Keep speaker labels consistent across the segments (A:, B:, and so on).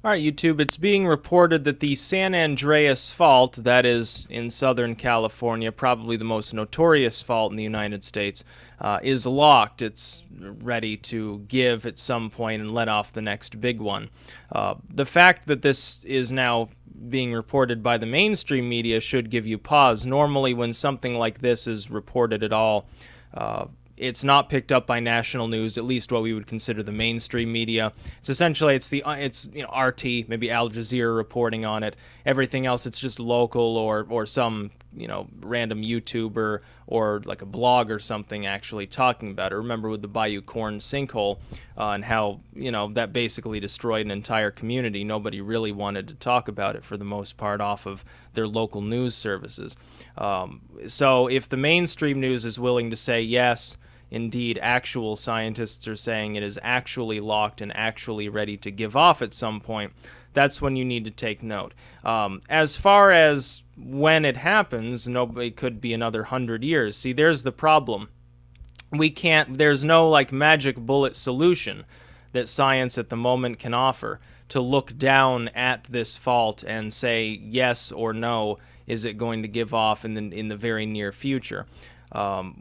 A: All right, YouTube, it's being reported that the San Andreas Fault, that is in Southern California, probably the most notorious fault in the United States, is locked. It's ready to give at some point and let off the next big one. The fact that this is now being reported by the mainstream media should give you pause. Normally, when something like this is reported at all, it's not picked up by national news, at least what we would consider the mainstream media. It's essentially it's RT, maybe Al Jazeera reporting on it. Everything else, it's just local or some random YouTuber or like a blog or something actually talking about it. Remember with the Bayou Corn sinkhole and how that basically destroyed an entire community. Nobody really wanted to talk about it for the most part off of their local news services. So if the mainstream news is willing to say yes, indeed, actual scientists are saying it is actually locked and actually ready to give off at some point, that's when you need to take note. As far as when it happens, it could be another 100 years. See, there's the problem. There's no like magic bullet solution that science at the moment can offer to look down at this fault and say yes or no, is it going to give off in the very near future.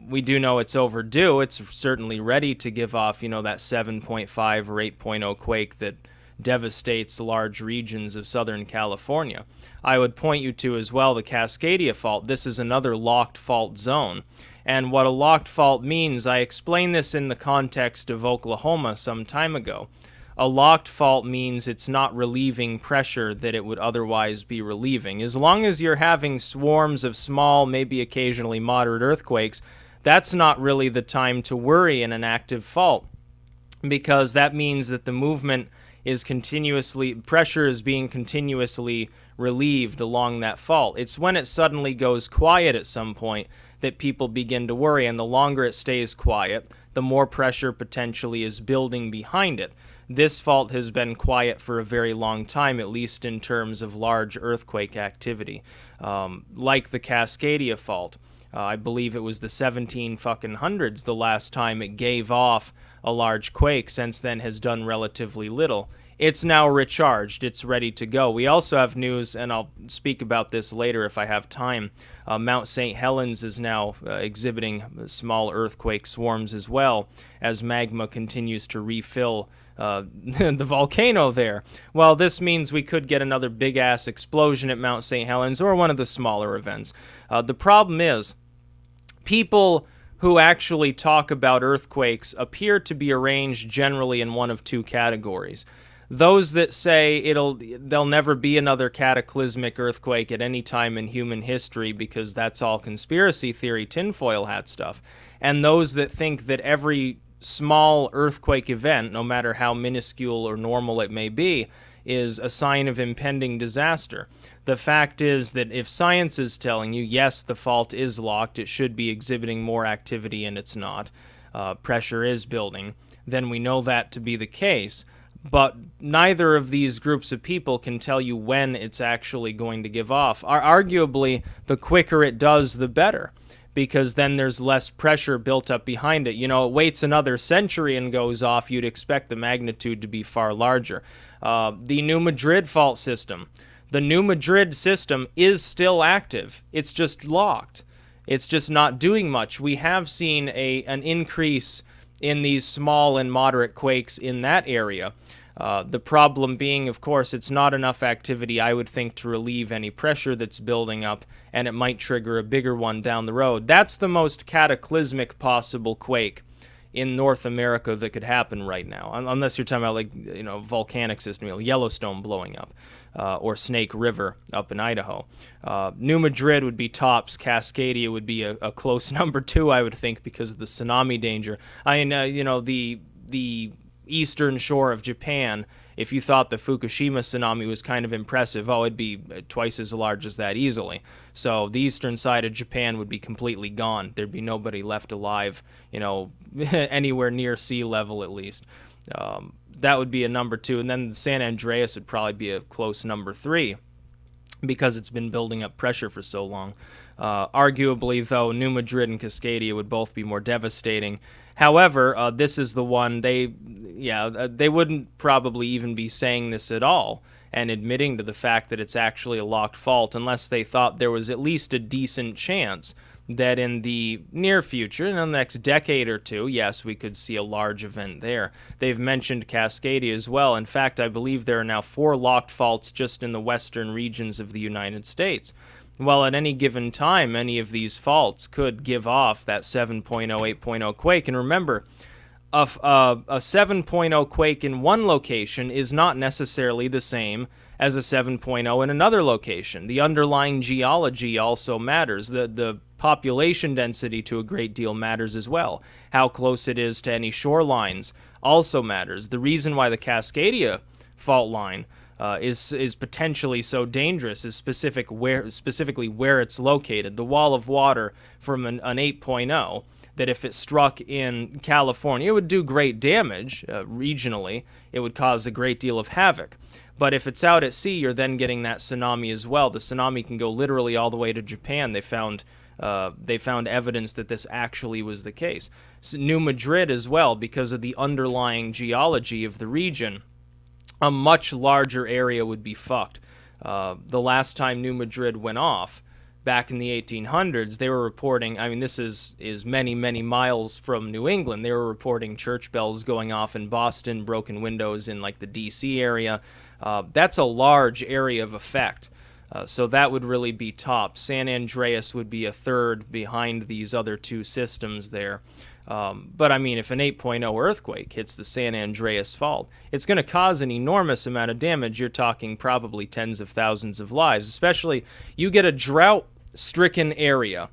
A: We do know it's overdue. It's certainly ready to give off, that 7.5 or 8.0 quake that devastates large regions of Southern California. I would point you to as well the Cascadia Fault. This is another locked fault zone. And what a locked fault means, I explained this in the context of Oklahoma some time ago. A locked fault means it's not relieving pressure that it would otherwise be relieving. As long as you're having swarms of small, maybe occasionally moderate earthquakes, that's not really the time to worry in an active fault, because that means that the movement is pressure is being continuously relieved along that fault. It's when it suddenly goes quiet at some point that people begin to worry, and the longer it stays quiet, the more pressure potentially is building behind it. This fault has been quiet for a very long time, at least in terms of large earthquake activity. Like the Cascadia Fault. I believe it was the 1700s the last time it gave off a large quake. Since then has done relatively little. It's now recharged. It's ready to go. We also have news, and I'll speak about this later if I have time. Mount St. Helens is now exhibiting small earthquake swarms as well as magma continues to refill the volcano there. Well, this means we could get another big-ass explosion at Mount St. Helens or one of the smaller events. The problem is, people who actually talk about earthquakes appear to be arranged generally in one of two categories. Those that say there'll never be another cataclysmic earthquake at any time in human history because that's all conspiracy theory, tinfoil hat stuff. And those that think that every small earthquake event, no matter how minuscule or normal it may be, is a sign of impending disaster. The fact is that if science is telling you, yes, the fault is locked, it should be exhibiting more activity and it's not, pressure is building, then we know that to be the case. But neither of these groups of people can tell you when it's actually going to give off. Arguably, the quicker it does, the better, because then there's less pressure built up behind it. It waits another century and goes off, you'd expect the magnitude to be far larger. The New Madrid fault system. The New Madrid system is still active. It's just locked. It's just not doing much. We have seen an increase in these small and moderate quakes in that area. The problem being, of course, it's not enough activity, I would think, to relieve any pressure that's building up, and it might trigger a bigger one down the road. That's the most cataclysmic possible quake in North America that could happen right now, unless you're talking about volcanic system, Yellowstone blowing up, or Snake River up in Idaho. New Madrid would be tops. Cascadia would be a close number two, I would think, because of the tsunami danger. The eastern shore of Japan, if you thought the Fukushima tsunami was kind of impressive, it'd be twice as large as that easily. So the eastern side of Japan would be completely gone. There'd be nobody left alive, anywhere near sea level at least. That would be a number two. And then San Andreas would probably be a close number three. because it's been building up pressure for so long. Arguably, though, New Madrid and Cascadia would both be more devastating. However, this is the one they wouldn't probably even be saying this at all and admitting to the fact that it's actually a locked fault unless they thought there was at least a decent chance that in the near future, in the next decade or two, yes, we could see a large event there. They've mentioned Cascadia as well. In fact, I believe there are now 4 locked faults just in the western regions of the United States. Well, at any given time, any of these faults could give off that 7.0, 8.0 quake. And remember, a 7.0 quake in one location is not necessarily the same as a 7.0 in another location. The underlying geology also matters. The population density to a great deal matters as well. How close it is to any shorelines also matters. The reason why the Cascadia fault line is potentially so dangerous is specifically where it's located. The wall of water from an 8.0, that if it struck in California, it would do great damage regionally. It would cause a great deal of havoc. But if it's out at sea, you're then getting that tsunami as well. The tsunami can go literally all the way to Japan. They found evidence that this actually was the case. So New Madrid as well, because of the underlying geology of the region, a much larger area would be fucked. The last time New Madrid went off, back in the 1800s, they were reporting, I mean, this is many, many miles from New England. They were reporting church bells going off in Boston, broken windows in like the D.C. area. That's a large area of effect. So that would really be top. San Andreas would be a third behind these other two systems there. But I mean, if an 8.0 earthquake hits the San Andreas fault, it's going to cause an enormous amount of damage. You're talking probably tens of thousands of lives, especially you get a drought-stricken area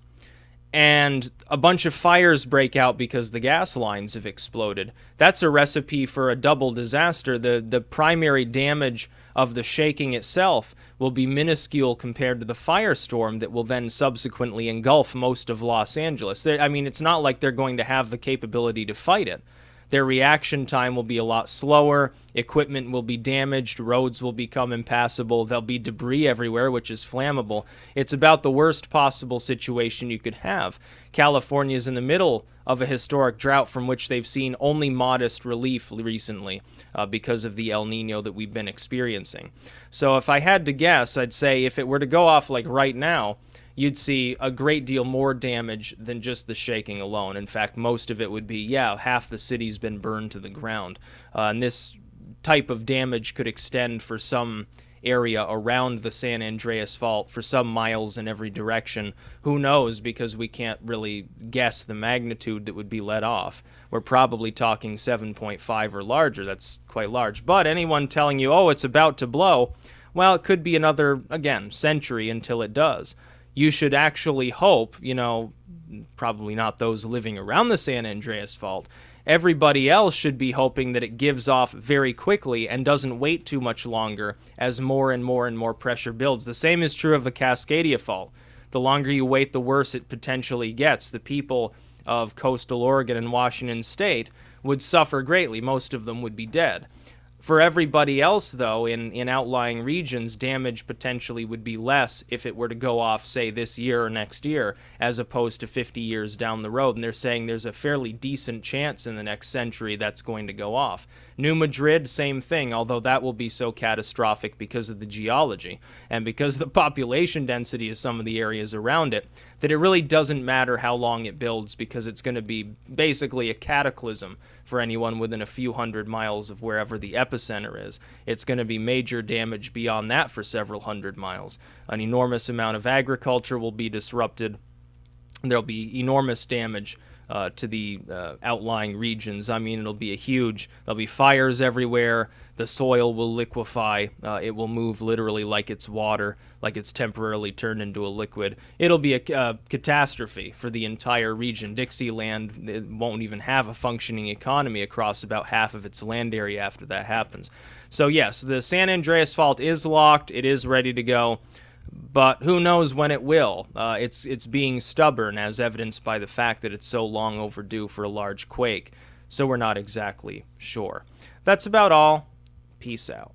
A: and a bunch of fires break out because the gas lines have exploded. That's a recipe for a double disaster. The primary damage of the shaking itself will be minuscule compared to the firestorm that will then subsequently engulf most of Los Angeles. I mean, it's not like they're going to have the capability to fight it. Their reaction time will be a lot slower, equipment will be damaged, roads will become impassable, there'll be debris everywhere, which is flammable. It's about the worst possible situation you could have. California is in the middle of a historic drought from which they've seen only modest relief recently because of the El Nino that we've been experiencing. So if I had to guess, I'd say if it were to go off like right now, you'd see a great deal more damage than just the shaking alone. In fact, most of it would be, half the city's been burned to the ground. And this type of damage could extend for some area around the San Andreas Fault for some miles in every direction. Who knows, because we can't really guess the magnitude that would be let off. We're probably talking 7.5 or larger. That's quite large. But anyone telling you, oh, it's about to blow, well, it could be another, again, century until it does. You should actually hope, probably not those living around the San Andreas Fault, everybody else should be hoping that it gives off very quickly and doesn't wait too much longer as more and more and more pressure builds. The same is true of the Cascadia Fault. The longer you wait, the worse it potentially gets. The people of coastal Oregon and Washington State would suffer greatly. Most of them would be dead. For everybody else, though, in outlying regions, damage potentially would be less if it were to go off, say, this year or next year, as opposed to 50 years down the road. And they're saying there's a fairly decent chance in the next century that's going to go off. New Madrid, same thing, although that will be so catastrophic because of the geology and because the population density of some of the areas around it, that it really doesn't matter how long it builds because it's going to be basically a cataclysm for anyone within a few hundred miles of wherever the epicenter is. It's going to be major damage beyond that for several hundred miles. An enormous amount of agriculture will be disrupted. There'll be enormous damage to the outlying regions. I mean, there'll be fires everywhere. The soil will liquefy. It will move literally like it's water, like it's temporarily turned into a liquid. It'll be a catastrophe for the entire region. Dixieland, it won't even have a functioning economy across about half of its land area after that happens. So yes, the San Andreas Fault is locked. It is ready to go. But who knows when it will. It's being stubborn, as evidenced by the fact that it's so long overdue for a large quake. So we're not exactly sure. That's about all. Peace out.